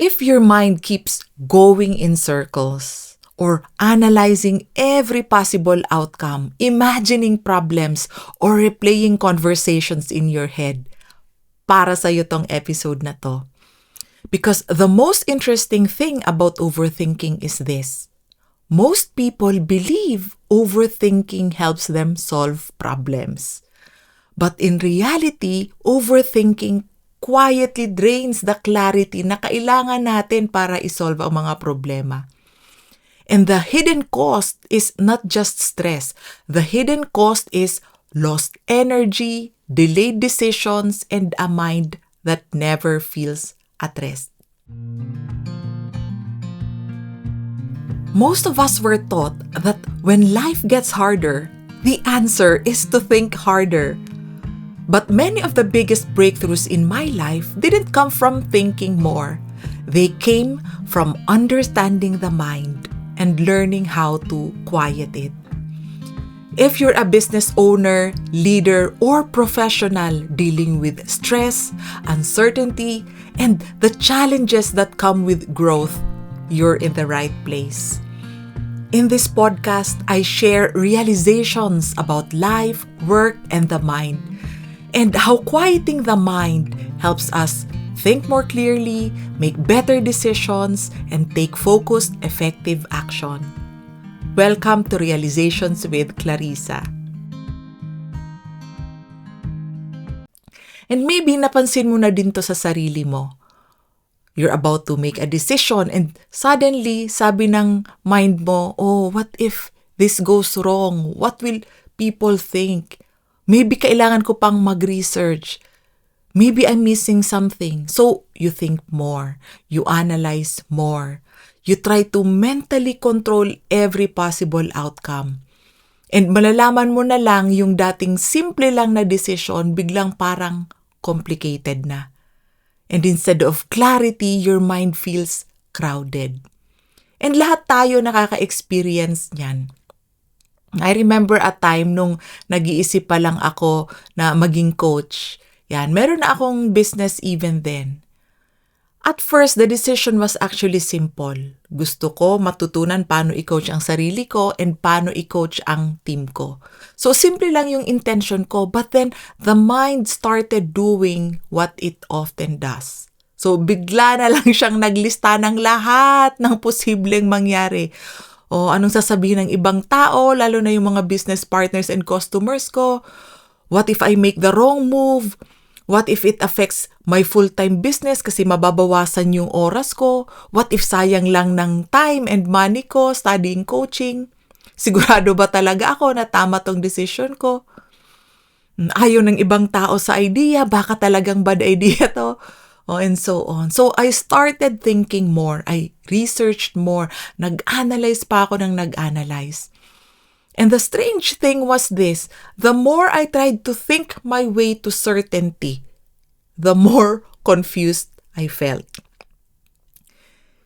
If your mind keeps going in circles or analyzing every possible outcome, imagining problems, or replaying conversations in your head, para sa'yo tong episode na to. Because the most interesting thing about overthinking is this. Most people believe overthinking helps them solve problems. But in reality, overthinking quietly drains the clarity na kailangan natin para isolve ang mga problema. And the hidden cost is not just stress. The hidden cost is lost energy, delayed decisions, and a mind that never feels at rest. Most of us were taught that when life gets harder, the answer is to think harder. But many of the biggest breakthroughs in my life didn't come from thinking more. They came from understanding the mind and learning how to quiet it. If you're a business owner, leader, or professional dealing with stress, uncertainty, and the challenges that come with growth, you're in the right place. In this podcast, I share realizations about life, work, and the mind, and how quieting the mind helps us think more clearly, make better decisions, and take focused, effective action. Welcome to Realizations with Clarissa. And maybe napansin mo na din to sa sarili mo. You're about to make a decision and suddenly, sabi ng mind mo, oh, what if this goes wrong? What will people think? Maybe kailangan ko pang mag-research. Maybe I'm missing something. So, you think more. You analyze more. You try to mentally control every possible outcome. And malalaman mo na lang yung dating simple lang na decision, biglang parang complicated na. And instead of clarity, your mind feels crowded. And lahat tayo nakaka-experience niyan. I remember a time nung nag-iisip pa lang ako na maging coach. Yan, meron na akong business even then. At first, the decision was actually simple. Gusto ko matutunan paano i-coach ang sarili ko and paano i-coach ang team ko. So, simple lang yung intention ko, but then the mind started doing what it often does. So, bigla na lang siyang naglista ng lahat ng posibleng mangyari. O, anong sasabihin ng ibang tao, lalo na yung mga business partners and customers ko? What if I make the wrong move? What if it affects my full-time business kasi mababawasan yung oras ko? What if sayang lang ng time and money ko studying coaching? Sigurado ba talaga ako na tama tong decision ko? Ayaw ng ibang tao sa idea, baka talagang bad idea to. Oh, and so on. So I started thinking more. I researched more. Nag-analyze pa ako ng nag-analyze. And the strange thing was this, the more I tried to think my way to certainty, the more confused I felt.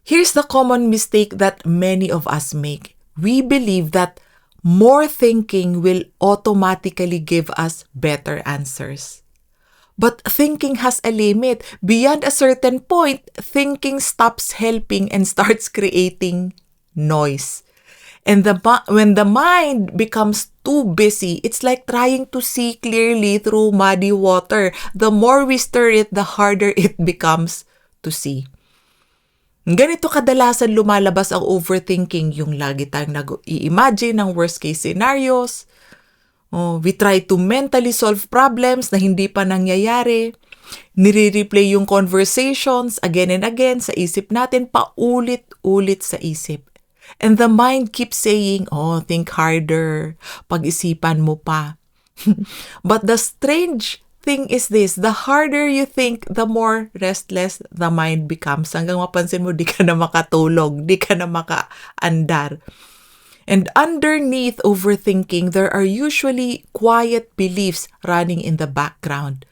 Here's the common mistake that many of us make. We believe that more thinking will automatically give us better answers. But thinking has a limit. Beyond a certain point, thinking stops helping and starts creating noise. And when the mind becomes too busy, it's like trying to see clearly through muddy water. The more we stir it, the harder it becomes to see. Ganito kadalasan lumalabas ang overthinking, yung lagi tayong nag-i-imagine ng worst case scenarios. We try to mentally solve problems na hindi pa nangyayari. Nire-replay yung conversations again and again sa isip natin, paulit-ulit sa isip. And the mind keeps saying, oh, think harder, pag-isipan mo pa. But the strange thing is this, the harder you think, the more restless the mind becomes. Hanggang mapansin mo, di ka na makatulog, di ka na makaandar. And underneath overthinking, there are usually quiet beliefs running in the background.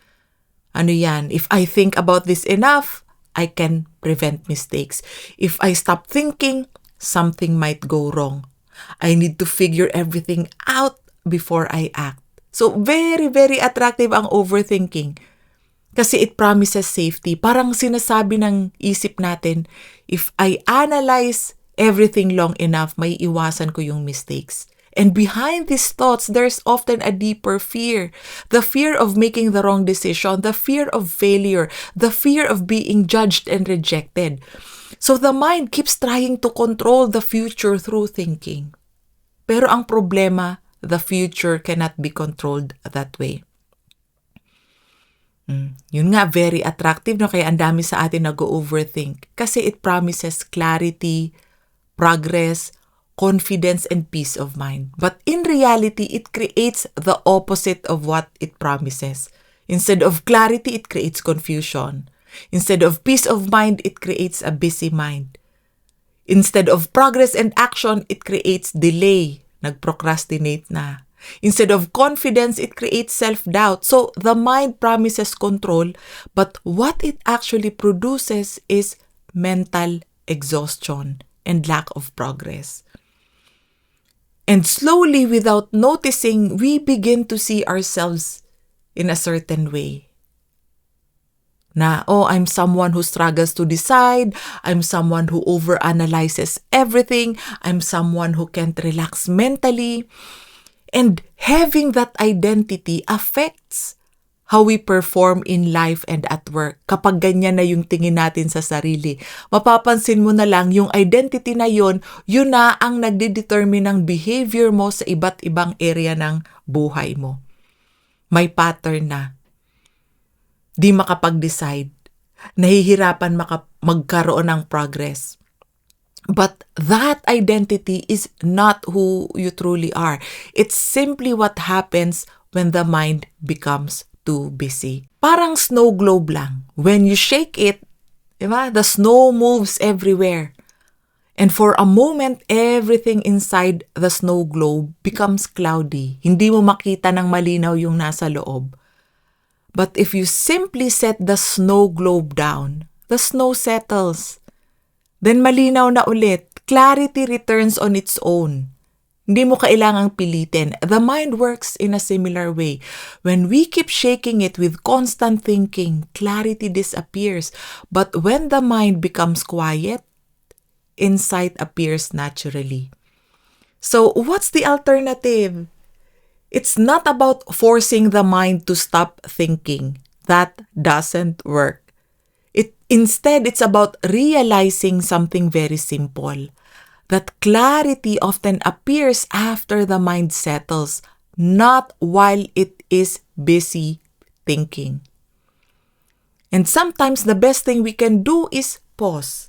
Ano yan? If I think about this enough, I can prevent mistakes. If I stop thinking, something might go wrong. I need to figure everything out before I act. So, very, very attractive ang overthinking. Kasi it promises safety. Parang sinasabi ng isip natin, if I analyze everything long enough, may iwasan ko yung mistakes. And behind these thoughts, there's often a deeper fear. The fear of making the wrong decision, the fear of failure, the fear of being judged and rejected. So the mind keeps trying to control the future through thinking. Pero ang problema, the future cannot be controlled that way. Yun nga, very attractive, no? Kaya ang dami sa atin nag-overthink. Kasi it promises clarity, progress, confidence, and peace of mind. But in reality, it creates the opposite of what it promises. Instead of clarity, it creates confusion. Instead of peace of mind, it creates a busy mind. Instead of progress and action, it creates delay. Nag-procrastinate na. Instead of confidence, it creates self-doubt. So the mind promises control, but what it actually produces is mental exhaustion and lack of progress. And slowly, without noticing, we begin to see ourselves in a certain way. Na, I'm someone who struggles to decide. I'm someone who overanalyzes everything. I'm someone who can't relax mentally. And having that identity affects how we perform in life and at work. Kapag ganyan na yung tingin natin sa sarili, mapapansin mo na lang yung identity na yun na ang nagdedetermine ng behavior mo sa iba't ibang area ng buhay mo. May pattern na. Di makapag-decide. Nahihirapan magkaroon ng progress. But that identity is not who you truly are. It's simply what happens when the mind becomes too busy. Parang snow globe lang. When you shake it, diba? The snow moves everywhere. And for a moment, everything inside the snow globe becomes cloudy. Hindi mo makita ng malinaw yung nasa loob. But if you simply set the snow globe down, the snow settles. Then malinaw na ulit. Clarity returns on its own. Hindi mo kailangang pilitin. The mind works in a similar way. When we keep shaking it with constant thinking, clarity disappears. But when the mind becomes quiet, insight appears naturally. So what's the alternative? It's not about forcing the mind to stop thinking. That doesn't work. Instead, it's about realizing something very simple. That clarity often appears after the mind settles, not while it is busy thinking. And sometimes the best thing we can do is pause.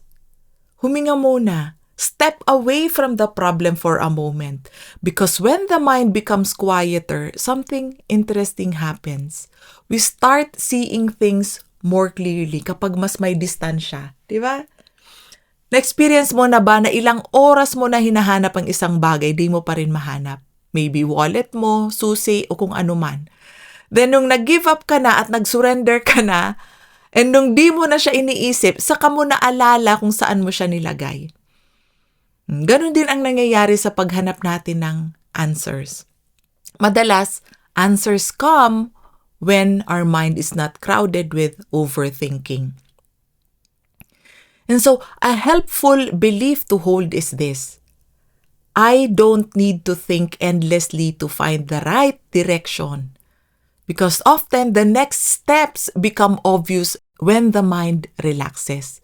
Huminga muna. Step away from the problem for a moment. Because when the mind becomes quieter, something interesting happens. We start seeing things more clearly kapag mas may distansya. Di ba? Na-experience mo na ba na ilang oras mo na hinahanap ang isang bagay, di mo pa rin mahanap? Maybe wallet mo, susi, o kung ano man. Then nung nag-give up ka na at nag-surrender ka na, and nung di mo na siya iniisip, saka mo na alala kung saan mo siya nilagay. Ganon din ang nangyayari sa paghanap natin ng answers. Madalas, answers come when our mind is not crowded with overthinking. And so, a helpful belief to hold is this: I don't need to think endlessly to find the right direction. Because often, the next steps become obvious when the mind relaxes.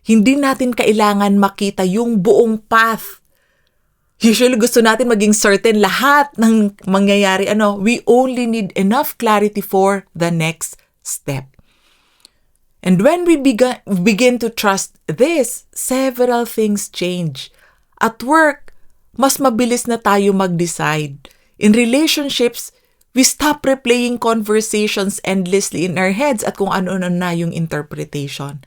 Hindi natin kailangan makita yung buong path. Usually, gusto natin maging certain lahat ng mangyayari. We only need enough clarity for the next step. And when we begin to trust this, several things change. At work, mas mabilis na tayo mag-decide. In relationships, we stop replaying conversations endlessly in our heads at kung ano-ano na yung interpretation.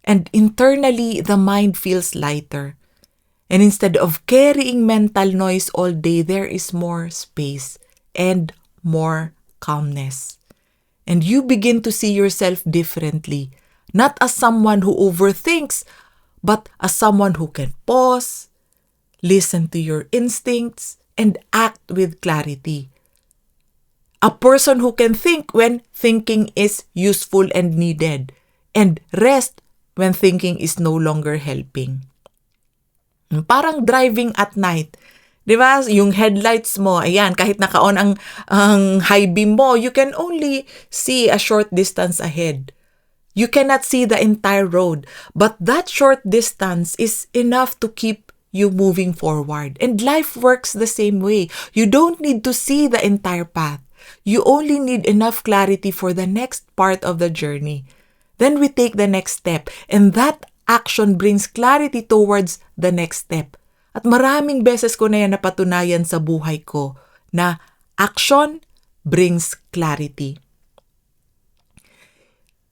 And internally, the mind feels lighter. And instead of carrying mental noise all day, there is more space and more calmness. And you begin to see yourself differently, not as someone who overthinks, but as someone who can pause, listen to your instincts, and act with clarity. A person who can think when thinking is useful and needed, and rest when thinking is no longer helping. Parang driving at night. 'Di ba? Yung headlights mo, ayan, kahit naka-on ang high beam mo, you can only see a short distance ahead. You cannot see the entire road, but that short distance is enough to keep you moving forward. And life works the same way. You don't need to see the entire path. You only need enough clarity for the next part of the journey. Then we take the next step, and that action brings clarity towards the next step. At maraming beses ko na yan napatunayan sa buhay ko na action brings clarity.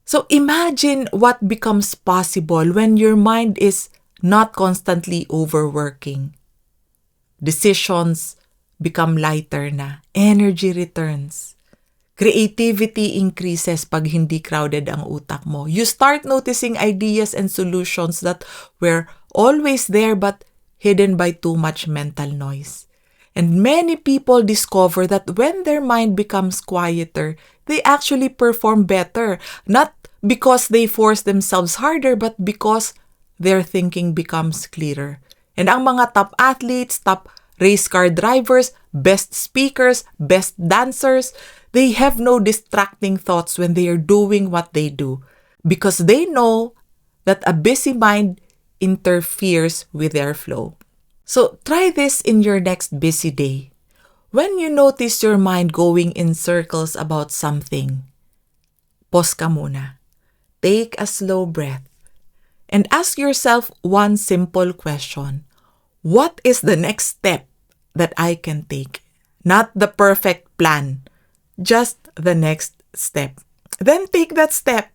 So imagine what becomes possible when your mind is not constantly overworking. Decisions become lighter na. Energy returns. Creativity increases pag hindi crowded ang utak mo. You start noticing ideas and solutions that were always there but hidden by too much mental noise. And many people discover that when their mind becomes quieter, they actually perform better. Not because they force themselves harder, but because their thinking becomes clearer. And ang mga top athletes, top race car drivers, best speakers, best dancers, they have no distracting thoughts when they are doing what they do because they know that a busy mind interferes with their flow. So try this in your next busy day. When you notice your mind going in circles about something, pause ka muna. Take a slow breath and ask yourself one simple question. What is the next step that I can take? Not the perfect plan, just the next step. Then take that step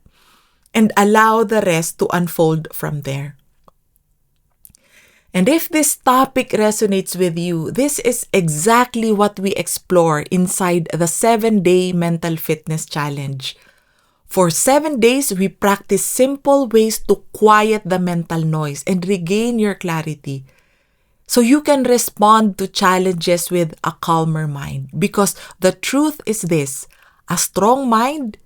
and allow the rest to unfold from there. And if this topic resonates with you, this is exactly what we explore inside the 7-day Mental Fitness Challenge. For 7 days, we practice simple ways to quiet the mental noise and regain your clarity, so you can respond to challenges with a calmer mind. Because the truth is this, a strong mind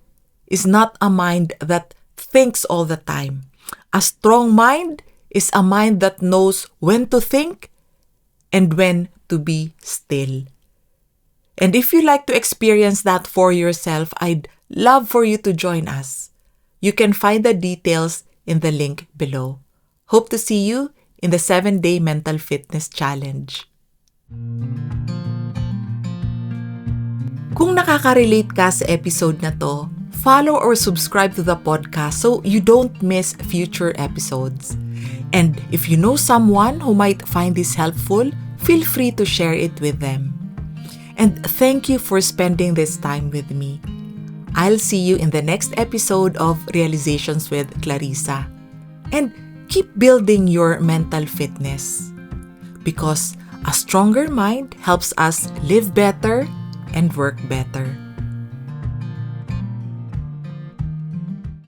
is not a mind that thinks all the time. A strong mind is a mind that knows when to think and when to be still. And if you like to experience that for yourself, I'd love for you to join us. You can find the details in the link below. Hope to see you in the 7-day Mental Fitness Challenge. Kung nakaka-relate ka sa episode na to, follow or subscribe to the podcast so you don't miss future episodes. And if you know someone who might find this helpful, feel free to share it with them. And thank you for spending this time with me. I'll see you in the next episode of Realizations with Clarissa. And keep building your mental fitness, because a stronger mind helps us live better and work better.